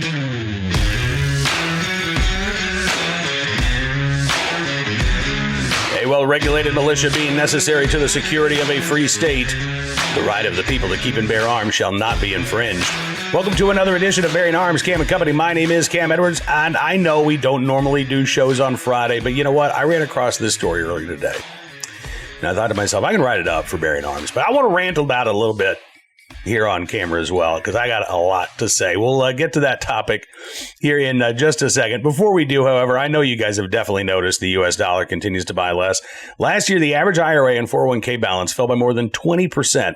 A well-regulated militia being necessary to the security of a free state, the right of the people to keep and bear arms shall not be infringed. Welcome to another edition of Bearing Arms, Cam and Company. My name is Cam Edwards, and I know we don't normally do shows on Friday, but you know what? I ran across this story earlier today, and I thought to myself, I can write it up for Bearing Arms, but I want to rant about it a little bit here on camera as well, because I got a lot to say. We'll get to that topic here in just a second. Before we do, however, I know you guys have definitely noticed the U.S. dollar continues to buy less. Last year, the average IRA and 401k balance fell by more than 20%.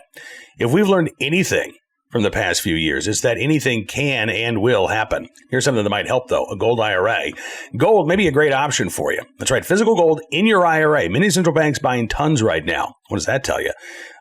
If we've learned anything from the past few years, it's that anything can and will happen. Here's something that might help, though, a gold IRA. Gold may be a great option for you. That's right, physical gold in your IRA. Many central banks buying tons right now. What does that tell you?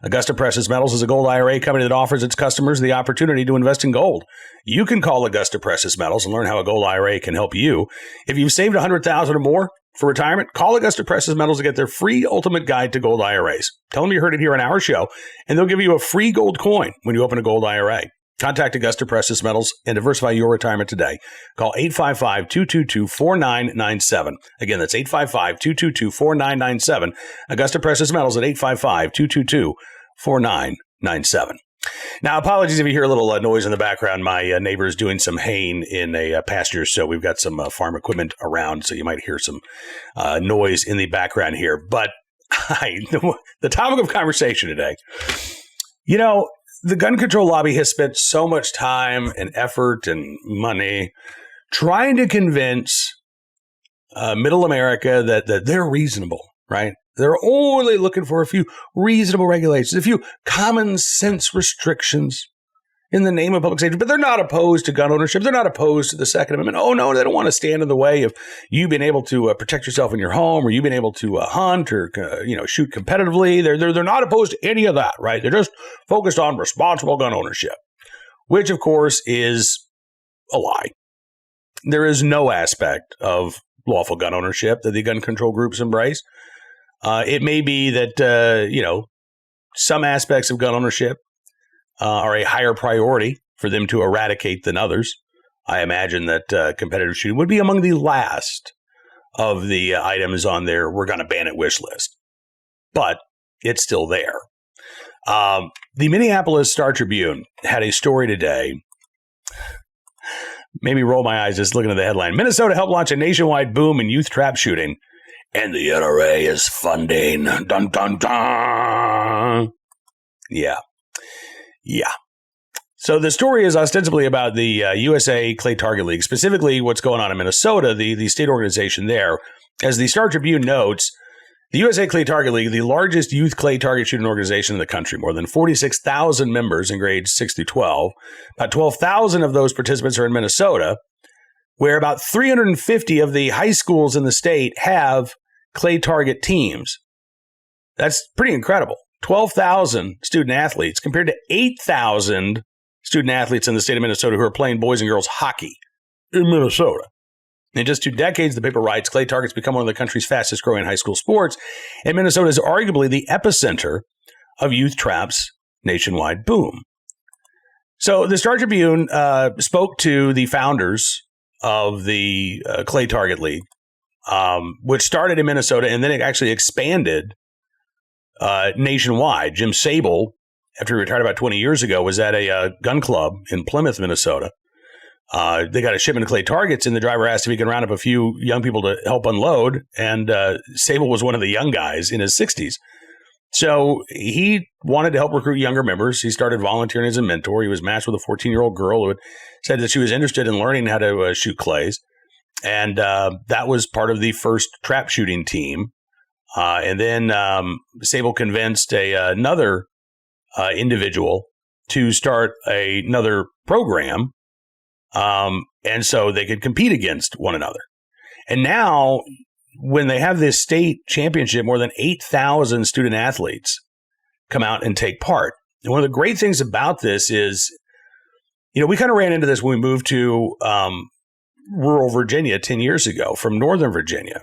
Augusta Precious Metals is a gold IRA company that offers its customers the opportunity to invest in gold. You can call Augusta Precious Metals and learn how a gold IRA can help you. If you've saved $100,000 or more for retirement, call Augusta Precious Metals to get their free ultimate guide to gold IRAs. Tell them you heard it here on our show, and they'll give you a free gold coin when you open a gold IRA. Contact Augusta Precious Metals and diversify your retirement today. Call 855-222-4997. Again, that's 855-222-4997. Augusta Precious Metals at 855-222-4997. Now, apologies if you hear a little noise in the background. My neighbor is doing some haying in a pasture, so we've got some farm equipment around, so you might hear some noise in the background here. But the topic of conversation today, you know, the gun control lobby has spent so much time and effort and money trying to convince middle America that they're reasonable, right? They're only looking for a few reasonable regulations, a few common sense restrictions in the name of public safety, but they're not opposed to gun ownership. They're not opposed to the Second Amendment. Oh, no, they don't want to stand in the way of you being able to protect yourself in your home, or you being able to hunt or shoot competitively. They're not opposed to any of that, right? They're just focused on responsible gun ownership, which, of course, is a lie. There is no aspect of lawful gun ownership that the gun control groups embrace. It may be that, some aspects of gun ownership are a higher priority for them to eradicate than others. I imagine that competitive shooting would be among the last of the items on their we're going to ban it wish list. But it's still there. The Minneapolis Star-Tribune had a story today. Made me roll my eyes just looking at the headline. Minnesota helped launch a nationwide boom in youth trap shooting. And the NRA is funding. Dun, dun, dun. Yeah. So the story is ostensibly about the USA Clay Target League, specifically what's going on in Minnesota, the state organization there. As the Star Tribune notes, the USA Clay Target League, the largest youth clay target shooting organization in the country, more than 46,000 members in grades 6 through 12. About 12,000 of those participants are in Minnesota, where about 350 of the high schools in the state have clay target teams. That's pretty incredible. 12,000 student athletes compared to 8,000 student athletes in the state of Minnesota who are playing boys and girls hockey in Minnesota. In just 2 decades, the paper writes, clay targets become one of the country's fastest growing high school sports, and Minnesota is arguably the epicenter of youth traps' nationwide boom. So the Star Tribune spoke to the founders of the Clay Target League, which started in Minnesota and then it actually expanded nationwide. Jim Sable, after he retired about 20 years ago, was at a gun club in Plymouth, Minnesota. They got a shipment of clay targets, and the driver asked if he could round up a few young people to help unload. And Sable was one of the young guys in his 60s. So he wanted to help recruit younger members. He started volunteering as a mentor. He was matched with a 14-year-old girl who had said that she was interested in learning how to shoot clays. And that was part of the first trap shooting team. And then Sable convinced another individual to start another program. And so they could compete against one another. And now, when they have this state championship, more than 8,000 student athletes come out and take part. And one of the great things about this is, we kind of ran into this when we moved to rural Virginia 10 years ago from Northern Virginia.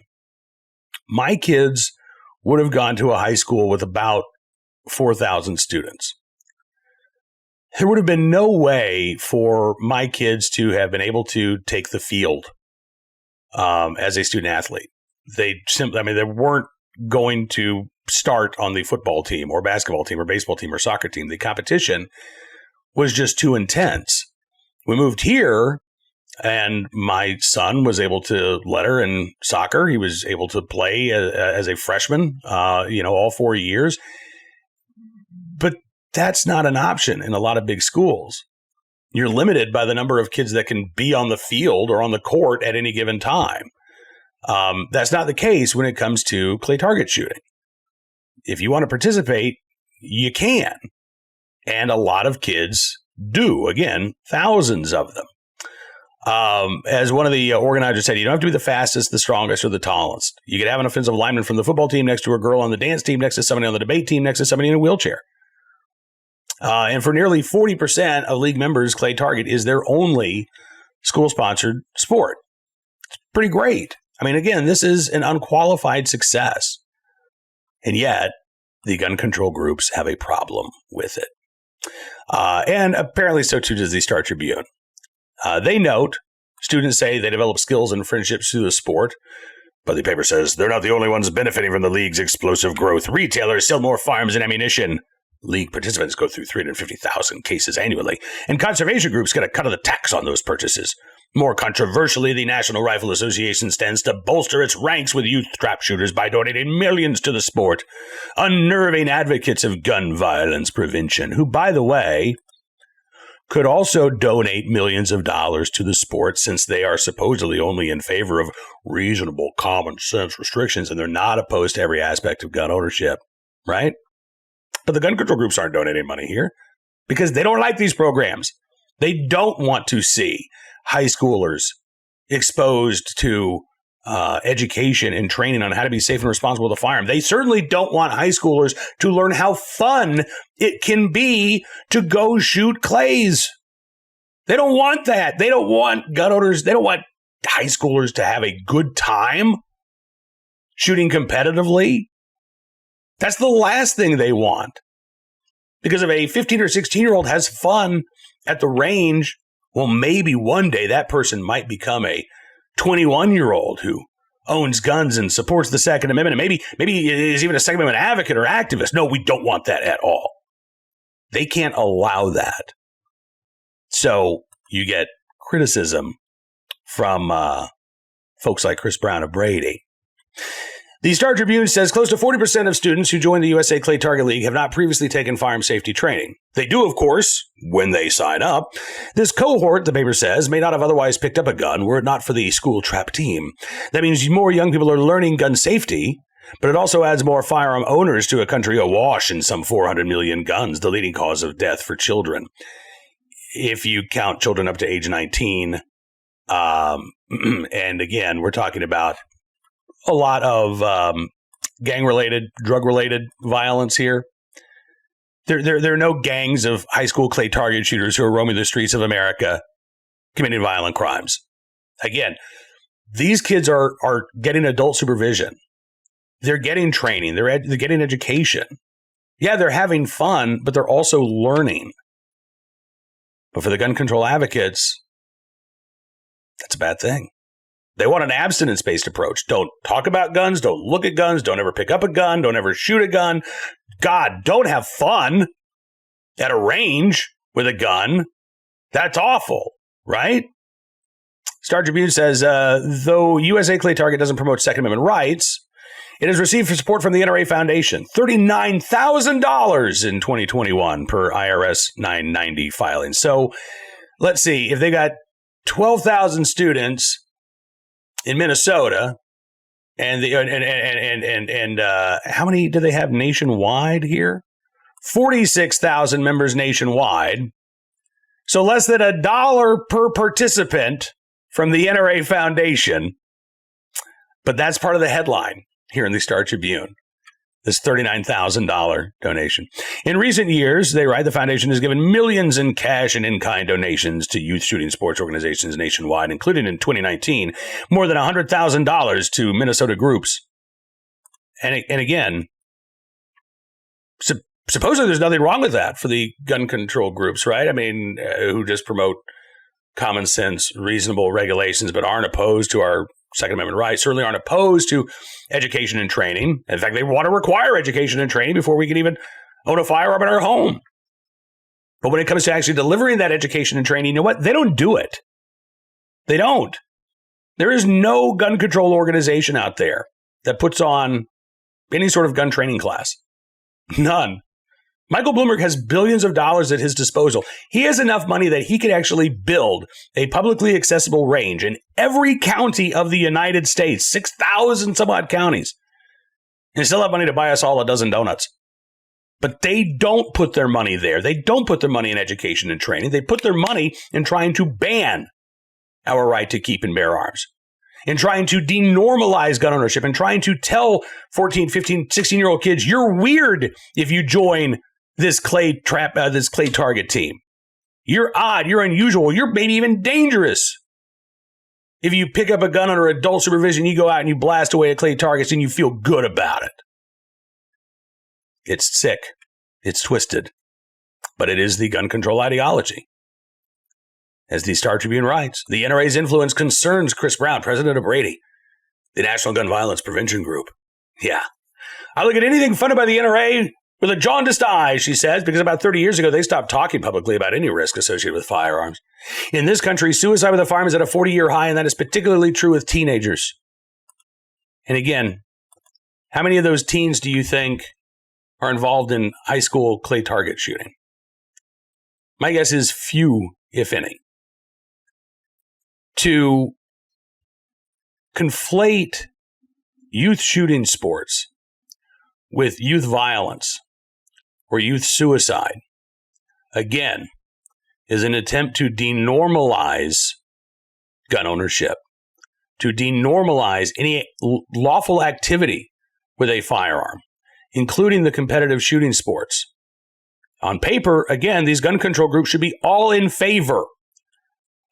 My kids would have gone to a high school with about 4,000 students. there would have been no way for my kids to have been able to take the field as a student athlete. They weren't going to start on the football team or basketball team or baseball team or soccer team. The competition was just too intense. We moved here, and my son was able to letter in soccer. He was able to play as a freshman, all 4 years. But that's not an option in a lot of big schools. You're limited by the number of kids that can be on the field or on the court at any given time. That's not the case when it comes to clay target shooting. If you want to participate, you can. And a lot of kids do. Again, thousands of them. As one of the organizers said, you don't have to be the fastest, the strongest, or the tallest. You could have an offensive lineman from the football team next to a girl on the dance team, next to somebody on the debate team, next to somebody in a wheelchair. And for nearly 40% of league members, clay target is their only school-sponsored sport. It's pretty great. I mean, again, this is an unqualified success. And yet, the gun control groups have a problem with it. And apparently so too does the Star Tribune. They note, students say they develop skills and friendships through the sport. But the paper says they're not the only ones benefiting from the league's explosive growth. Retailers sell more firearms and ammunition. League participants go through 350,000 cases annually. And conservation groups get a cut of the tax on those purchases. More controversially, the National Rifle Association stands to bolster its ranks with youth trap shooters by donating millions to the sport, unnerving advocates of gun violence prevention, who, by the way, could also donate millions of dollars to the sport since they are supposedly only in favor of reasonable common sense restrictions and they're not opposed to every aspect of gun ownership, right? But the gun control groups aren't donating money here because they don't like these programs. They don't want to see high schoolers exposed to education and training on how to be safe and responsible with a firearm. They certainly don't want high schoolers to learn how fun it can be to go shoot clays. They don't want that. They don't want gun owners. They don't want high schoolers to have a good time shooting competitively. That's the last thing they want. Because if a 15 or 16-year-old has fun at the range, well, maybe one day that person might become a 21-year-old who owns guns and supports the Second Amendment, and maybe is even a Second Amendment advocate or activist. No, we don't want that at all. They can't allow that. So you get criticism from folks like Chris Brown of Brady. The Star Tribune says close to 40% of students who join the USA Clay Target League have not previously taken firearm safety training. They do, of course, when they sign up. This cohort, the paper says, may not have otherwise picked up a gun were it not for the school trap team. That means more young people are learning gun safety, but it also adds more firearm owners to a country awash in some 400 million guns, the leading cause of death for children. If you count children up to age 19, and again, we're talking about a lot of gang-related, drug-related violence here. There are no gangs of high school clay target shooters who are roaming the streets of America committing violent crimes. Again, these kids are getting adult supervision. They're getting training. They're getting education. Yeah, they're having fun, but they're also learning. But for the gun control advocates, that's a bad thing. They want an abstinence-based approach. Don't talk about guns. Don't look at guns. Don't ever pick up a gun. Don't ever shoot a gun. God, don't have fun at a range with a gun. That's awful, right? Star Tribune says, though USA Clay Target doesn't promote Second Amendment rights, it has received support from the NRA Foundation. $39,000 in 2021 per IRS 990 filing. So let's see. If they got 12,000 students in Minnesota, and how many do they have nationwide here? 46,000 members nationwide. So less than $1 per participant from the NRA Foundation. But that's part of the headline here in the Star Tribune. This $39,000 donation. In recent years, they write, the foundation has given millions in cash and in-kind donations to youth shooting sports organizations nationwide, including in 2019, more than $100,000 to Minnesota groups. And again, supposedly there's nothing wrong with that for the gun control groups, right? I mean, who just promote common sense, reasonable regulations, but aren't opposed to our Second Amendment rights, certainly aren't opposed to education and training. In fact, they want to require education and training before we can even own a firearm in our home. But when it comes to actually delivering that education and training, you know what? They don't do it. They don't. There is no gun control organization out there that puts on any sort of gun training class. None. Michael Bloomberg has billions of dollars at his disposal. He has enough money that he could actually build a publicly accessible range in every county of the United States, 6,000 some odd counties, and still have money to buy us all a dozen donuts. But they don't put their money there. They don't put their money in education and training. They put their money in trying to ban our right to keep and bear arms, in trying to denormalize gun ownership, and trying to tell 14, 15, 16-year-old kids, you're weird if you join this clay target team. You're odd, you're unusual, you're maybe even dangerous. If you pick up a gun under adult supervision, you go out and you blast away at clay targets and you feel good about it. It's sick. It's twisted. But it is the gun control ideology. As the Star Tribune writes, the NRA's influence concerns Chris Brown, president of Brady, the National Gun Violence Prevention Group. Yeah. I look at anything fun about the NRA with a jaundiced eye, she says, because about 30 years ago, they stopped talking publicly about any risk associated with firearms. In this country, suicide with a firearm is at a 40-year high, and that is particularly true with teenagers. And again, how many of those teens do you think are involved in high school clay target shooting? My guess is few, if any. To conflate youth shooting sports with youth violence or youth suicide, again, is an attempt to denormalize gun ownership, to denormalize any lawful activity with a firearm, including the competitive shooting sports. On paper, again, these gun control groups should be all in favor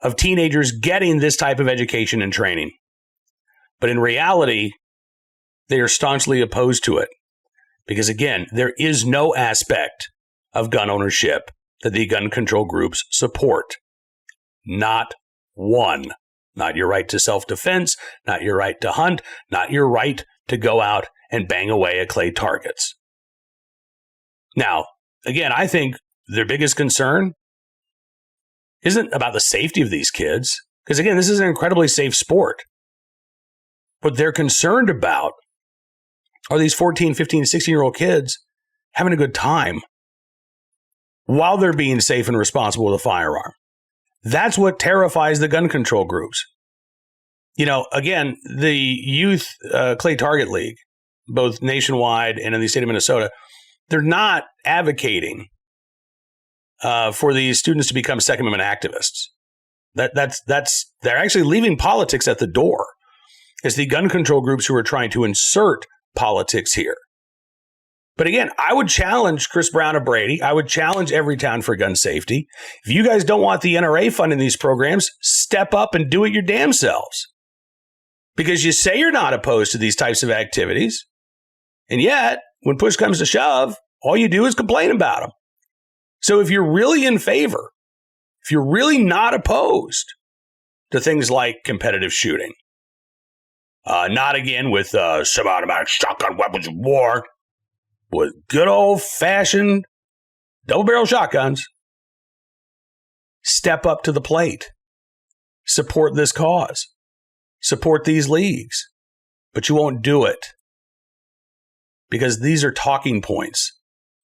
of teenagers getting this type of education and training. But in reality, they are staunchly opposed to it. Because again, there is no aspect of gun ownership that the gun control groups support. Not one. Not your right to self-defense, not your right to hunt, not your right to go out and bang away at clay targets. Now, again, I think their biggest concern isn't about the safety of these kids, because again, this is an incredibly safe sport. What they're concerned about are these 14, 15, 16-year-old kids having a good time while they're being safe and responsible with a firearm. That's what terrifies the gun control groups. You know, again, the Youth Clay Target League, both nationwide and in the state of Minnesota, they're not advocating for these students to become Second Amendment activists. They're actually leaving politics at the door. It's the gun control groups who are trying to insert politics here. But again, I would challenge Chris Brown of Brady. I would challenge Everytown for gun safety. If you guys don't want the NRA funding these programs, step up and do it your damn selves. Because you say you're not opposed to these types of activities, and yet, when push comes to shove, all you do is complain about them. So if you're really in favor, if you're really not opposed to things like competitive shooting, not again with semi-automatic shotgun weapons of war, with good old-fashioned double-barrel shotguns, step up to the plate. Support this cause. Support these leagues. But you won't do it. Because these are talking points.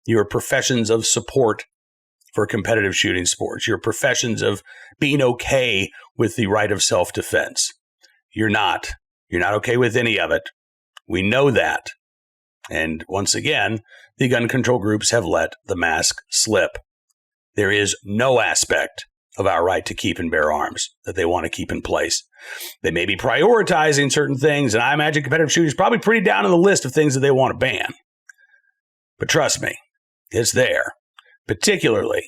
Your professions of support for competitive shooting sports. Your professions of being okay with the right of self-defense. You're not. You're not okay with any of it. We know that. And once again, the gun control groups have let the mask slip. There is no aspect of our right to keep and bear arms that they want to keep in place. They may be prioritizing certain things, and I imagine competitive shooting is probably pretty down on the list of things that they want to ban. But trust me, it's there, particularly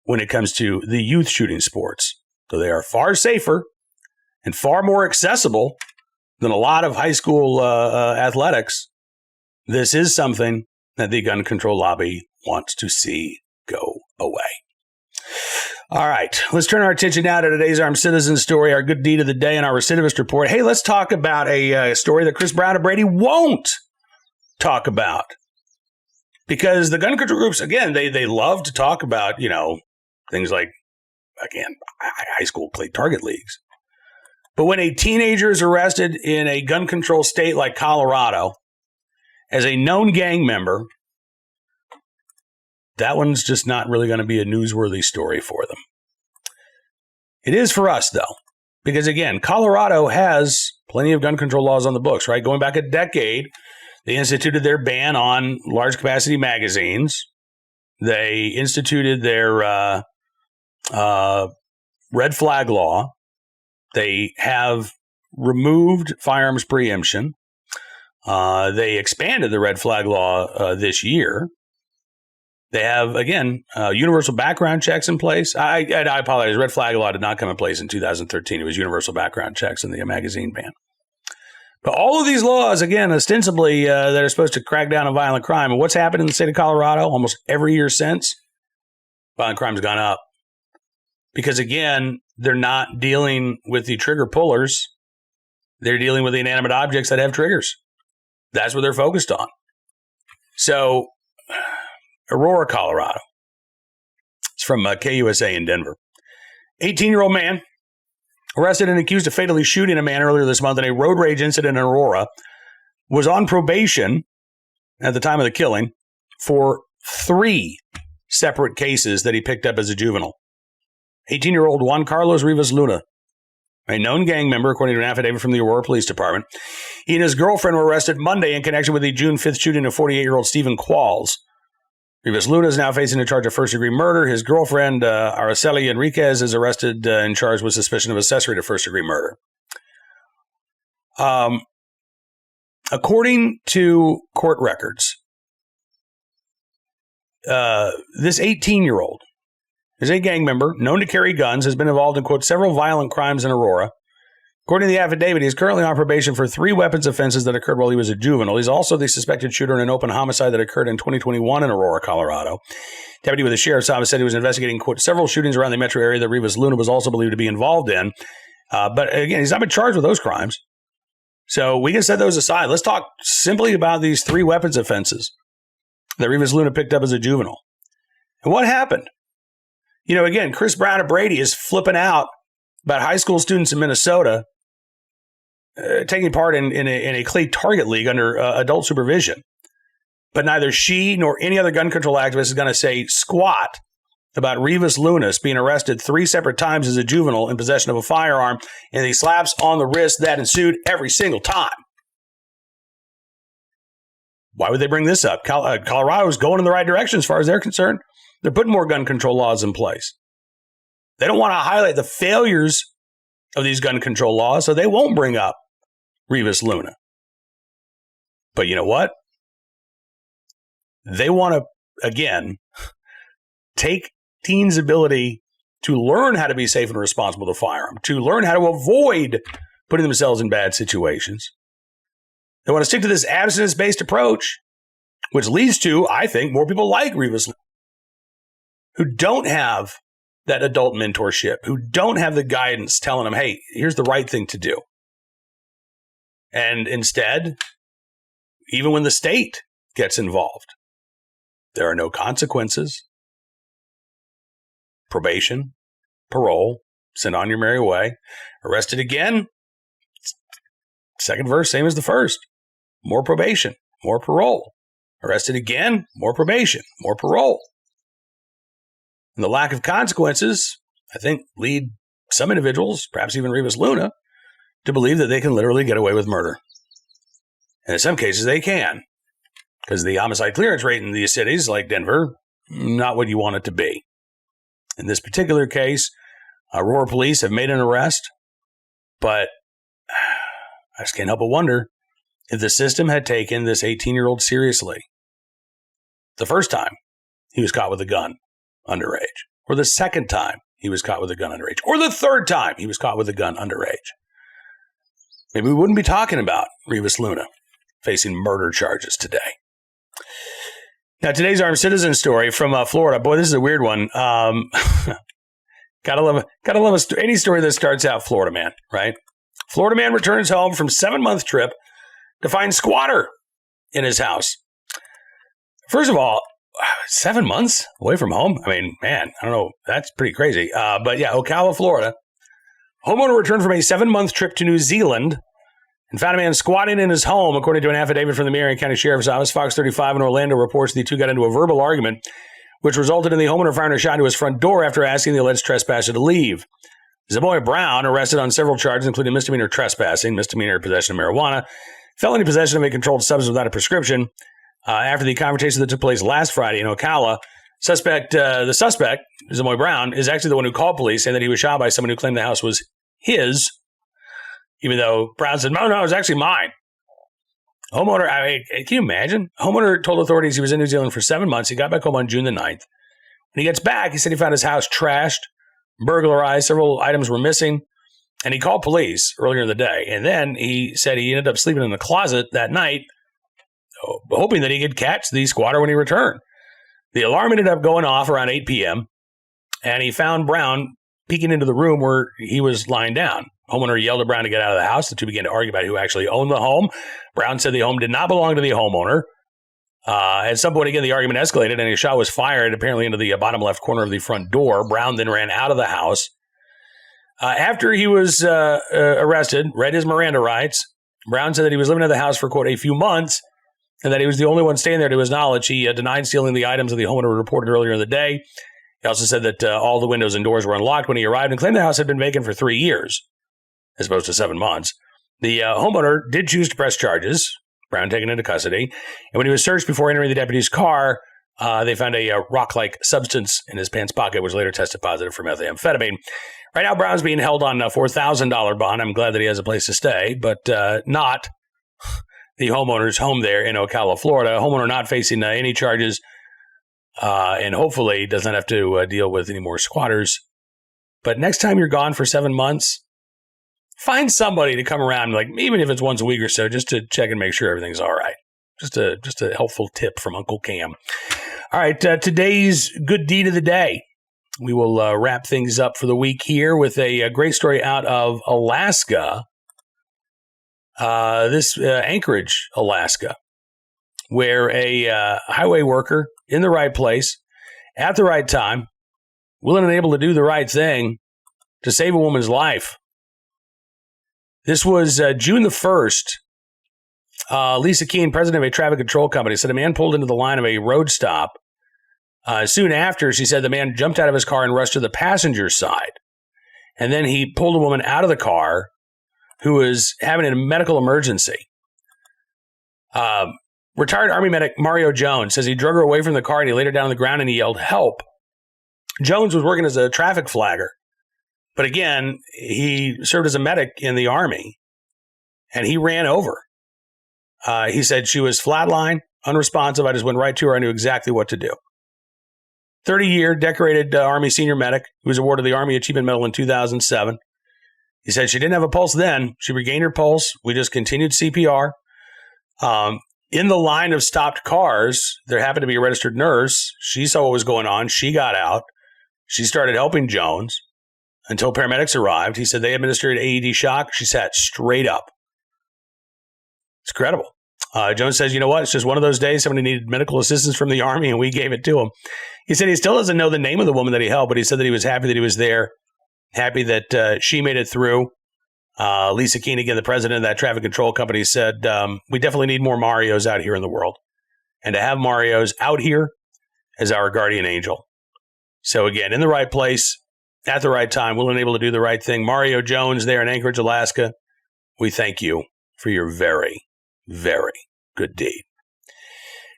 when it comes to the youth shooting sports. So they are far safer and far more accessible than a lot of high school athletics. This is something that the gun control lobby wants to see go away. All right, let's turn our attention now to today's Armed Citizen story, our good deed of the day, and our recidivist report. Hey, let's talk about a story that Chris Brown and Brady won't talk about. Because the gun control groups, again, they love to talk about, things like, again, high school play target leagues. But when a teenager is arrested in a gun control state like Colorado as a known gang member, that one's just not really going to be a newsworthy story for them. It is for us, though, because, again, Colorado has plenty of gun control laws on the books, right? Going back a decade, they instituted their ban on large capacity magazines. They instituted their red flag law. They have removed firearms preemption. They expanded the red flag law this year. They have, again, universal background checks in place. I apologize. Red flag law did not come in place in 2013. It was universal background checks and the magazine ban. But all of these laws, again, ostensibly, that are supposed to crack down on violent crime. And what's happened in the state of Colorado almost every year since? Violent crime's gone up. Because, again, they're not dealing with the trigger pullers. They're dealing with the inanimate objects that have triggers. That's what they're focused on. So, Aurora, Colorado. It's from KUSA in Denver. 18-year-old man arrested and accused of fatally shooting a man earlier this month in a road rage incident in Aurora, was on probation at the time of the killing for 3 separate cases that he picked up as a juvenile. 18-year-old Juan Carlos Rivas Luna, a known gang member, according to an affidavit from the Aurora Police Department. He and his girlfriend were arrested Monday in connection with the June 5th shooting of 48-year-old Stephen Qualls. Rivas Luna is now facing a charge of first-degree murder. His girlfriend, Araceli Enriquez, is arrested and charged with suspicion of accessory to first-degree murder. According to court records, this 18-year-old is a gang member known to carry guns, has been involved in, quote, several violent crimes in Aurora. According to the affidavit, he is currently on probation for 3 weapons offenses that occurred while he was a juvenile. He's also the suspected shooter in an open homicide that occurred in 2021 in Aurora, Colorado. Deputy with the sheriff's office said he was investigating, quote, several shootings around the metro area that Rivas Luna was also believed to be involved in. But again, he's not been charged with those crimes. So we can set those aside. Let's talk simply about these 3 weapons offenses that Rivas Luna picked up as a juvenile. And what happened? Again, Chris Brown and Brady is flipping out about high school students in Minnesota taking part in a clay target league under adult supervision. But neither she nor any other gun control activist is going to say squat about Rivas Lunas being arrested 3 separate times as a juvenile in possession of a firearm and the slaps on the wrist that ensued every single time. Why would they bring this up? Colorado is going in the right direction as far as they're concerned. They're putting more gun control laws in place. They don't want to highlight the failures of these gun control laws, so they won't bring up Rivas Luna. But you know what? They want to, again, take teens' ability to learn how to be safe and responsible with a firearm, to learn how to avoid putting themselves in bad situations. They want to stick to this abstinence-based approach, which leads to, I think, more people like Rivas Luna, who don't have that adult mentorship, who don't have the guidance telling them, hey, here's the right thing to do. And instead, even when the state gets involved, there are no consequences. Probation, parole, sent on your merry way. Arrested again, second verse, same as the first. More probation, more parole. Arrested again, more probation, more parole. And the lack of consequences, I think, lead some individuals, perhaps even Rivas Luna, to believe that they can literally get away with murder. And in some cases, they can, because the homicide clearance rate in these cities, like Denver, not what you want it to be. In this particular case, Aurora police have made an arrest, but I just can't help but wonder if the system had taken this 18-year-old seriously. The first time he was caught with a gun underage, or the second time he was caught with a gun underage, or the third time he was caught with a gun underage. Maybe we wouldn't be talking about Rivas Luna facing murder charges today. Now, today's armed citizen story from Florida. Boy, this is a weird one. Gotta love any story that starts out Florida man, right? Florida man returns home from 7-month trip to find squatter in his house. First of all, 7 months away from home? I mean, man, I don't know. That's pretty crazy. But yeah, Ocala, Florida. Homeowner returned from a 7-month trip to New Zealand and found a man squatting in his home, according to an affidavit from the Marion County Sheriff's Office. Fox 35 in Orlando reports the two got into a verbal argument, which resulted in the homeowner firing a shot into his front door after asking the alleged trespasser to leave. Zamoy Brown, arrested on several charges, including misdemeanor trespassing, misdemeanor possession of marijuana, felony possession of a controlled substance without a prescription. After the confrontation that took place last Friday in Ocala, the suspect, Zamoy Brown, is actually the one who called police, saying that he was shot by someone who claimed the house was his, even though Brown said, no, it was actually mine. Homeowner, can you imagine? Homeowner told authorities he was in New Zealand for 7 months. He got back home on June the 9th. When he gets back, he said he found his house trashed, burglarized, several items were missing, and he called police earlier in the day. And then he said he ended up sleeping in the closet that night, hoping that he could catch the squatter when he returned. The alarm ended up going off around 8 p.m., and he found Brown peeking into the room where he was lying down. Homeowner yelled at Brown to get out of the house. The two began to argue about who actually owned the home. Brown said the home did not belong to the homeowner. At some point, again, the argument escalated, and a shot was fired, apparently into the bottom left corner of the front door. Brown then ran out of the house. After he was arrested, read his Miranda rights, Brown said that he was living at the house for, quote, a few months, and that he was the only one staying there to his knowledge. He denied stealing the items that the homeowner reported earlier in the day. He also said that all the windows and doors were unlocked when he arrived and claimed the house had been vacant for 3 years, as opposed to 7 months. The homeowner did choose to press charges, Brown taken into custody. And when he was searched before entering the deputy's car, they found a rock-like substance in his pants pocket, which later tested positive for methamphetamine. Right now, Brown's being held on a $4,000 bond. I'm glad that he has a place to stay, but not the homeowner's home there in Ocala, Florida. Homeowner not facing any charges and hopefully does not have to deal with any more squatters. But next time you're gone for 7 months, find somebody to come around, like even if it's once a week or so, just to check and make sure everything's all right. Just a helpful tip from Uncle Cam. All right, today's good deed of the day. We will wrap things up for the week here with a great story out of Alaska. Anchorage, Alaska, where a highway worker in the right place at the right time, willing and able to do the right thing to save a woman's life. This was June the 1st. Lisa Keene, president of a traffic control company, said a man pulled into the line of a road stop. Soon after, she said the man jumped out of his car and rushed to the passenger side. And then he pulled a woman out of the car who was having a medical emergency. Retired Army medic Mario Jones says he drug her away from the car and he laid her down on the ground and he yelled, "Help." Jones was working as a traffic flagger. But again, he served as a medic in the Army and he ran over. He said she was flatline, unresponsive. I just went right to her. I knew exactly what to do. 30-year decorated Army senior medic who was awarded the Army Achievement Medal in 2007. He said she didn't have a pulse then. She regained her pulse. We just continued CPR. In the line of stopped cars, there happened to be a registered nurse. She saw what was going on. She got out. She started helping Jones until paramedics arrived. He said they administered AED shock. She sat straight up. It's incredible. Jones says, you know what? It's just one of those days. Somebody needed medical assistance from the Army, and we gave it to him. He said he still doesn't know the name of the woman that he helped, but he said that he was happy that he was there, happy that she made it through. Lisa Keene, again, the president of that traffic control company, said, we definitely need more Marios out here in the world. And to have Marios out here as our guardian angel. So again, in the right place, at the right time, willing and able to do the right thing. Mario Jones there in Anchorage, Alaska, we thank you for your very, very good deed.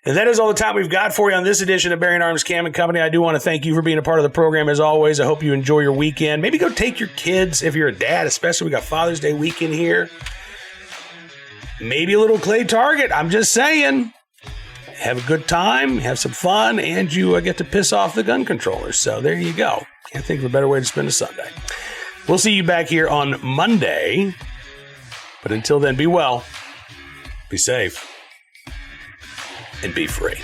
And that is all the time we've got for you on this edition of Bearing Arms Cam and Company. I do want to thank you for being a part of the program as always. I hope you enjoy your weekend. Maybe go take your kids, if you're a dad, especially we got Father's Day weekend here. Maybe a little clay target. I'm just saying. Have a good time, have some fun, and you get to piss off the gun controllers. So there you go. Can't think of a better way to spend a Sunday. We'll see you back here on Monday. But until then, be well, be safe, and be free.